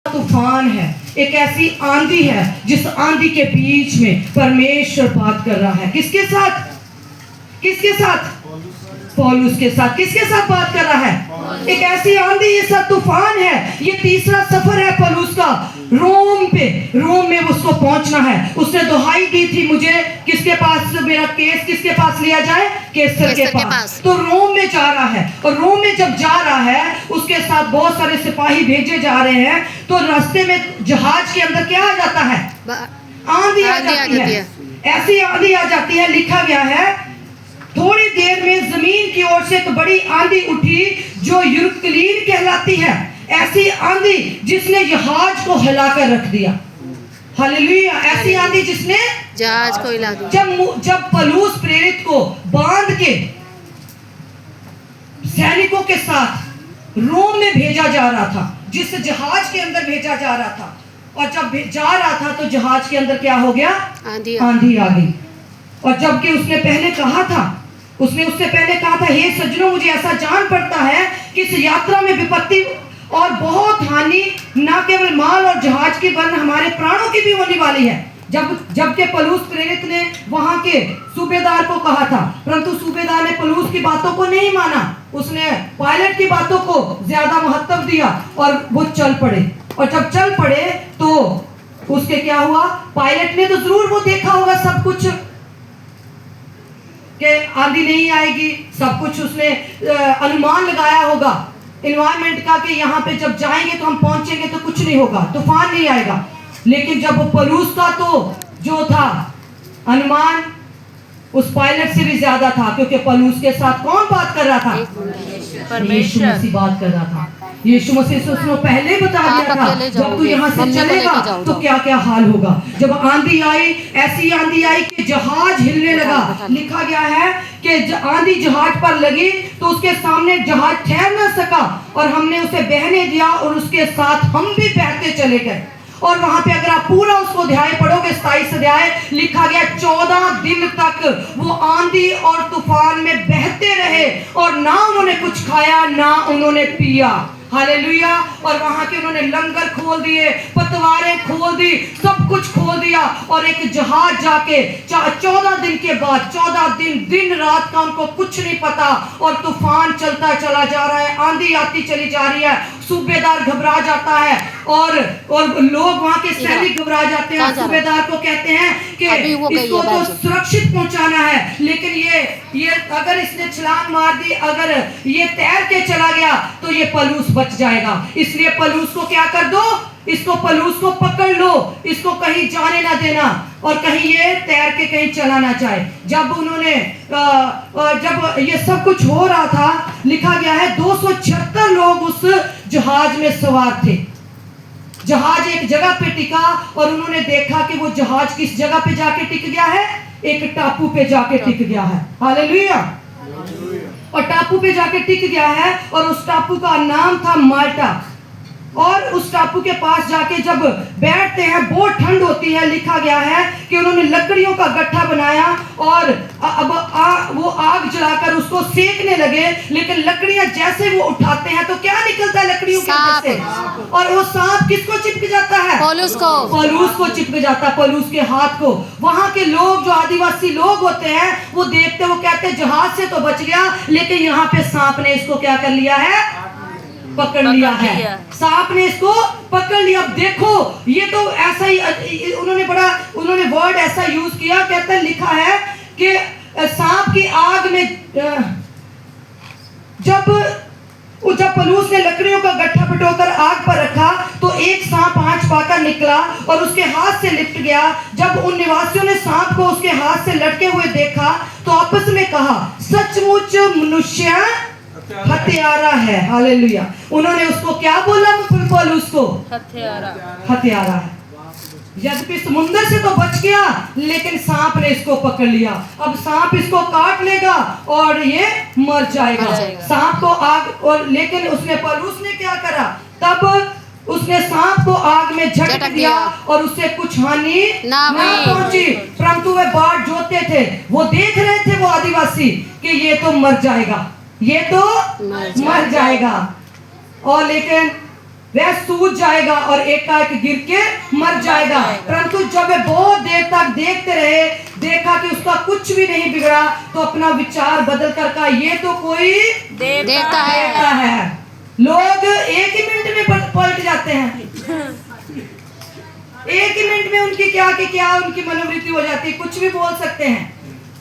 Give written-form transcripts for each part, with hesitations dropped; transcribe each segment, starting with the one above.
तूफान है, एक ऐसी आंधी है जिस आंधी के बीच में परमेश्वर बात कर रहा है। किसके साथ? किसके साथ? पौलुस के साथ। किसके साथ बात कर रहा है? एक ऐसी आंधी, ये सब तूफान है। ये तीसरा सफर है पौलुस का रोम पे। रोम में उसको पहुंचना है। उसने दुहाई दी थी, मुझे किसके पास, मेरा केस किसके पास लिया जाए? कैसर के पास। तो रोम में जा रहा है, और रोम में जब जा रहा है उसके साथ बहुत सारे सिपाही भेजे जा रहे हैं। तो रास्ते में जहाज के अंदर क्या आ जाता है? आंधी आ जाती है। ऐसी आंधी आ जाती है, लिखा गया है थोड़ी देर में जमीन की ओर से एक बड़ी आंधी उठी जो यूरकुलीन कहलाती है। ऐसी आंधी जिसने जहाज को हिलाकर रख दिया। हालेलुया। ऐसी आंधी जिसने जहाज को हिला दिया। जब पौलुस प्रेरित को बांध के सैनिकों के साथ रोम में भेजा जा रहा था, जिस जहाज के अंदर भेजा जा रहा था, और जब जा रहा था तो जहाज के अंदर क्या हो गया? आंधी आ गई। और जबकि उसने उससे पहले कहा था, हे सज्जनों, मुझे ऐसा जान पड़ता है कि इस यात्रा में विपत्ति और बहुत हानि न केवल माल और जहाज की वरन हमारे प्राणों की भी होने वाली है। जबकि पौलुस प्रेरित ने वहां के सूबेदार को कहा था, परंतु सूबेदार ने पौलुस की बातों को नहीं माना। उसने पायलट की बातों को ज्यादा महत्व दिया और वो चल पड़े। और जब चल पड़े तो उसके क्या हुआ? पायलट ने तो जरूर वो देखा होगा सब कुछ कि आंधी नहीं आएगी, सब कुछ उसने अनुमान लगाया होगा एनवायरमेंट का कि यहाँ पे जब जाएंगे तो हम पहुंचेंगे तो कुछ नहीं होगा, तूफान नहीं आएगा। लेकिन जब पौलुस का तो जो था अनुमान उस पायलट से भी ज्यादा था, क्योंकि पौलुस के साथ कौन बात कर रहा था? यीशु मसीह बात कर रहा था। यीशु मसीह से उसने पहले बता दिया था जब तू यहाँ से चलेगा तो क्या क्या हाल होगा। जब आंधी आई, ऐसी आंधी आई कि जहाज हिलने लगा। लिखा गया है कि आंधी जहाज पर लगी तो उसके सामने जहाज ठहर न सका, और हमने उसे बहने दिया और उसके साथ हम भी बहते चले गए। और वहां पे अगर आप पूरा उसको अध्याय पढ़ोगे, 27 अध्याय, लिखा गया 14 दिन तक वो आंधी और तूफान में बहते रहे और ना उन्होंने कुछ खाया ना उन्होंने पिया। हालेलुया। और वहां के उन्होंने लंगर खोल दिए, पतवारें खोल दी, सब कुछ खोल दिया, और एक जहाज जाके 14 दिन के बाद, 14 दिन रात का उनको कुछ नहीं पता, और तूफान चलता चला जा रहा है, आंधी आती चली जा रही है। सूबेदार घबरा जाता है और लोग वहां के सैनिक घबरा जाते हैं। सूबेदार को कहते हैं कि इसको तो सुरक्षित पहुंचाना है, लेकिन ये अगर इसने छलांग मार दी, अगर ये तैर के चला गया तो ये पौलुस बच जाएगा। इसलिए पौलुस को क्या कर दो? पौलुस को पकड़ लो, इसको कहीं जाने ना देना, और कहीं ये तैर के कहीं चला ना जाए। जब ये सब कुछ हो रहा था, लिखा गया है 276 लोग उस जहाज में सवार थे। जहाज एक जगह पे टिका और उन्होंने देखा कि वो जहाज किस जगह पे जाके टिक गया है? एक टापू पे जाके टिक गया है। हालेलुया। और टापू पे जाके टिक गया है, और उस टापू का नाम था माल्टा। और उस टापू के पास जाके जब बैठते हैं बहुत ठंड होती है। लिखा गया है कि उन्होंने लकड़ियों का गट्ठा बनाया और अब वो आग जलाकर उसको सेकने लगे। लेकिन लकड़ियां जैसे वो उठाते हैं तो क्या निकलता है लकड़ियों के अंदर से? और वो सांप किसको चिपक जाता है? पौलुस को चिपक जाता है, पौलुस के हाथ को। वहां के लोग, जो आदिवासी लोग होते हैं, वो देखते, वो कहते हैं जहाज से तो बच गया, लेकिन यहाँ पे सांप ने इसको क्या कर लिया है? पकड़ लिया है। सांप ने इसको पकड़ लिया। अब देखो, ये तो ऐसा ही उन्होंने वर्ड ऐसा यूज किया, कहते हैं, लिखा है कि सांप की आग में जब पौलुस ने लकड़ियों का गट्ठा पिटोकर आग पर रखा तो एक सांप आंच पाकर निकला और उसके हाथ से लिपट गया। जब उन निवासियों ने सांप को उसके हाथ से लटके हुए देखा तो आपस में कहा, सचमुच मनुष्य हत्यारा है। हालेलुया। उन्होंने उसको क्या बोला? पौलुस को हत्यारा है। यद्यपि समुद्र से तो बच गया, लेकिन सांप ने इसको पकड़ लिया। अब सांप इसको काट लेगा और ये मर जाएगा। सांप को आग, और लेकिन उसने पौलुस ने क्या करा? तब उसने सांप को आग में झटक दिया और उससे कुछ हानि ना पहुंची, परंतु वे बाट जोते थे। वो देख रहे थे, वो आदिवासी, कि ये तो मर जाएगा, ये तो मर जाएगा। और लेकिन वह सूझ जाएगा और एकाएक गिर के मर जाएगा। परंतु जब वे बहुत देर तक देखते रहे, देखा कि उसका कुछ भी नहीं बिगड़ा, तो अपना विचार बदल कर कहा, ये तो कोई देवता है। लोग एक ही मिनट में पलट जाते हैं, एक ही मिनट में उनकी क्या उनकी मनोवृत्ति हो जाती है, कुछ भी बोल सकते हैं।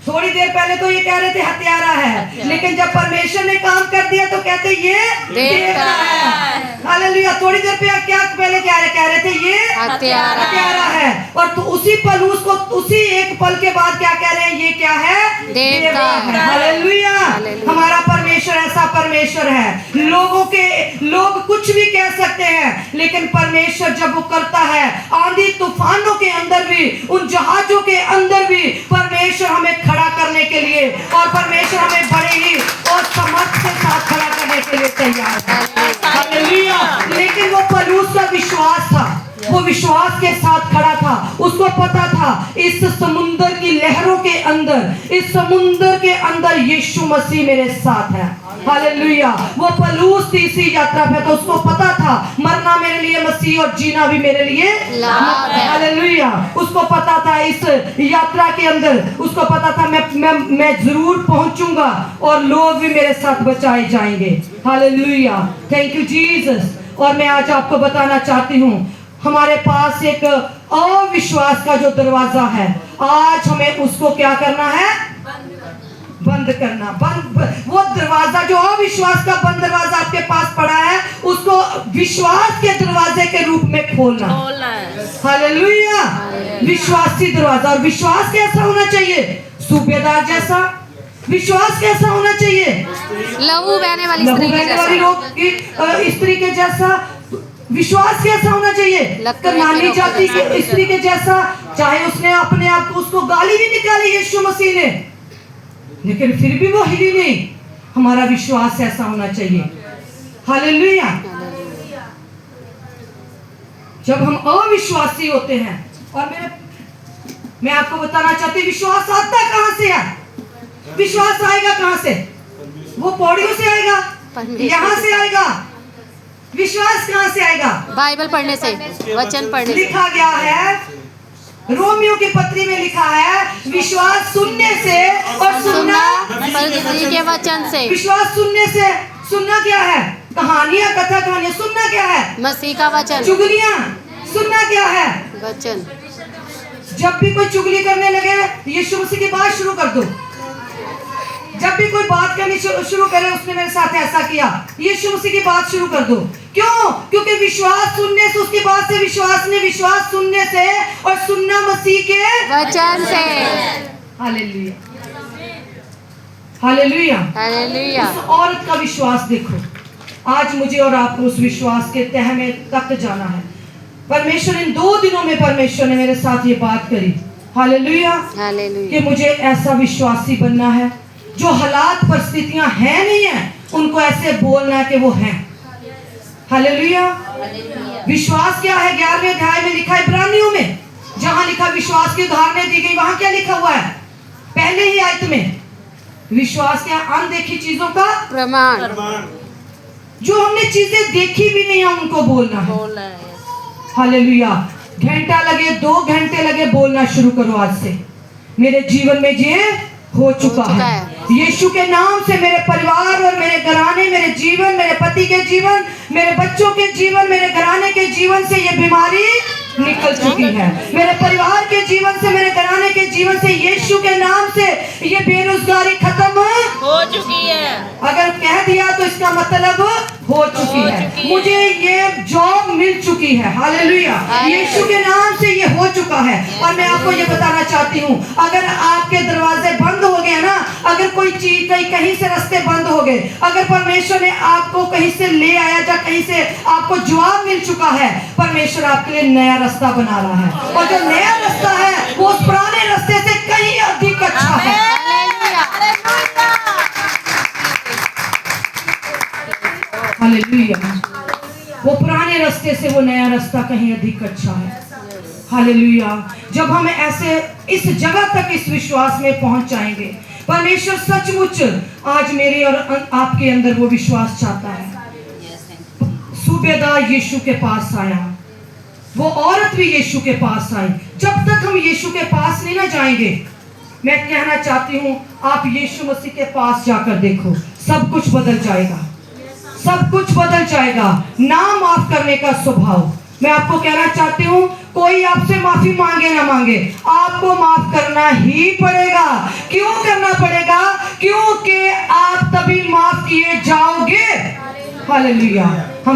थोड़ी देर पहले तो ये कह रहे थे हत्यारा है, लेकिन जब परमेश्वर ने काम कर दिया तो कहते ये देवता है। हालेलुया। थोड़ी देर पे क्या पहले कह रहे थे ये हत्यारा है, और तो उसी पलूस को उसी एक पल के बाद क्या कह रहे हैं, ये क्या है, देवता है। हालेलुया। हमारा परमेश्वर ऐसा परमेश्वर है, लोग कुछ भी कह सकते हैं, लेकिन परमेश्वर जब वो करता है, आंधी तूफानों के अंदर भी, उन जहाजों के अंदर भी परमेश्वर हमें खड़ा करने के लिए, और परमेश्वर हमें बड़े ही और समर्थ के साथ खड़ा करने के लिए तैयार है। हालेलुया। लेकिन वो पलूस का विश्वास था, वो विश्वास के साथ खड़ा था। उसको पता था इस समुंदर की लहरों के अंदर, इस समुंदर के अंदर यीशु मसीह मेरे साथ है। हालेलुया। वो पलूस थी इसी यात्रा पे, तो उसको पता था मरना मेरे लिए मसीह और जीना भी मेरे लिए लाभ है। हालेलुया। उसको पता था इस यात्रा के अंदर, उसको पता था मैं जरूर पहुंचूंगा और लोग भी मेरे साथ बचाए जाएंगे। हालेलुया। Thank you Jesus. और मैं आज आपको बताना चाहती हूँ, हमारे पास एक अविश्वास का जो दरवाजा है, आज हमें उसको क्या करना है, बंद करना। वो दरवाजा जो अविश्वास का बंद दरवाजा आपके पास पड़ा है, उसको विश्वास के दरवाजे के रूप में खोलना। हालेलुया। विश्वासी दरवाजा। और विश्वास कैसा होना चाहिए, सूबेदार जैसा। विश्वास कैसा होना चाहिए, लहू बहने वाली स्त्री के जैसा। विश्वास कैसा होना चाहिए, कनानी जाति की स्त्री के जैसा। चाहे उसने अपने आप को, उसको गाली भी निकाली यीशु मसीह ने, लेकिन फिर भी वो हिली नहीं। हमारा विश्वास ऐसा होना चाहिए। हालेलुया। जब हम अविश्वासी होते हैं, और मैं आपको बताना चाहती हूँ, विश्वास आता कहां से है। विश्वास आएगा कहां से, वो पौड़ियों से आएगा, यहां से आएगा। विश्वास कहां से आएगा, बाइबल पढ़ने से, वचन पढ़ने से। लिखा गया है, रोमियो की पत्री में लिखा है, विश्वास सुनने से और सुनना मसीह के वचन से। विश्वास सुनने से, सुनना क्या है, कहानियां, कथा कहानियां। सुनना क्या है, मसीह का वचन। चुगलियां, सुनना क्या है, वचन। जब भी कोई चुगली करने लगे, यीशु मसीह की बात शुरू कर दो। जब भी कोई बात करनी शुरू करे, उसने मेरे साथ ऐसा किया, यीशु मसीह की बात शुरू कर दो। क्यों? क्योंकि विश्वास सुनने से, उसकी बात से विश्वास सुनने से, और सुनना मसीह के वचन से। हालेलुया। हालेलुया। हालेलुया। उस औरत का विश्वास देखो। आज मुझे और आपको उस विश्वास के तह में तक जाना है। परमेश्वर इन 2 दिनों में परमेश्वर ने मेरे साथ ये बात करी। हालेलुया। हालेलुया। कि मुझे ऐसा विश्वासी बनना है, जो हालात परिस्थितियां हैं नहीं है, उनको ऐसे बोलना है कि वो हैं। हालेलुया। विश्वास क्या है, 11वें अध्याय में लिखा है इब्रानियों में, जहां लिखा विश्वास की उदाहरणें दी गई, वहां क्या लिखा हुआ है, पहले ही आयत में, विश्वास क्या, अनदेखी चीजों का प्रमाण। जो हमने चीजें देखी भी नहीं है, उनको बोलना है। हालेलुया। घंटा लगे, 2 घंटे लगे, बोलना शुरू करो आज से, मेरे जीवन में ये हो चुका है। यीशु के नाम से मेरे परिवार और मेरे घराने, मेरे जीवन, मेरे पति के जीवन, मेरे बच्चों के जीवन, मेरे घराने के जीवन से ये बीमारी निकल चुकी है। मेरे परिवार के जीवन से, मेरे घराने के जीवन से, यीशु के नाम से ये बेरोजगारी खत्म हो चुकी है। अगर कह दिया तो इसका मतलब हो चुकी है। मुझे ये जॉब मिल चुकी है। हालेलुया। यीशु के नाम से ये हो चुका है। और मैं आपको ये बताना चाहती हूँ, अगर आपके दरवाजे बंद हो गए ना, अगर कोई चीज कहीं से रास्ते बंद हो गए, अगर परमेश्वर ने आपको कहीं से ले आया, या कहीं से आपको जवाब मिल चुका है, परमेश्वर आपके लिए नया रास्ता बना रहा है। और जो नया रास्ता है, वो उस पुराने रास्ते से कहीं अधिक अच्छा है। हालेलुया। वो पुराने रास्ते से वो नया रास्ता कहीं अधिक अच्छा है। हालेलुया। जब हम ऐसे इस जगह तक इस विश्वास में पहुंच जाएंगे, परमेश्वर सचमुच आज मेरे और आपके अंदर वो विश्वास चाहता है। सूबेदार यीशु के पास आया, वो औरत भी यीशु के पास आई। जब तक हम यीशु के पास नहीं ना जाएंगे, मैं कहना चाहती हूँ आप यीशु मसीह के पास जाकर देखो, सब कुछ बदल जाएगा, सब कुछ बदल जाएगा। ना माफ करने का स्वभाव, मैं आपको कहना चाहती हूँ, कोई आपसे माफी मांगे ना मांगे, आपको माफ करना ही पड़ेगा। क्यों करना पड़ेगा? क्योंकि आप तभी माफ किए जाओगे। हालेलुया। हम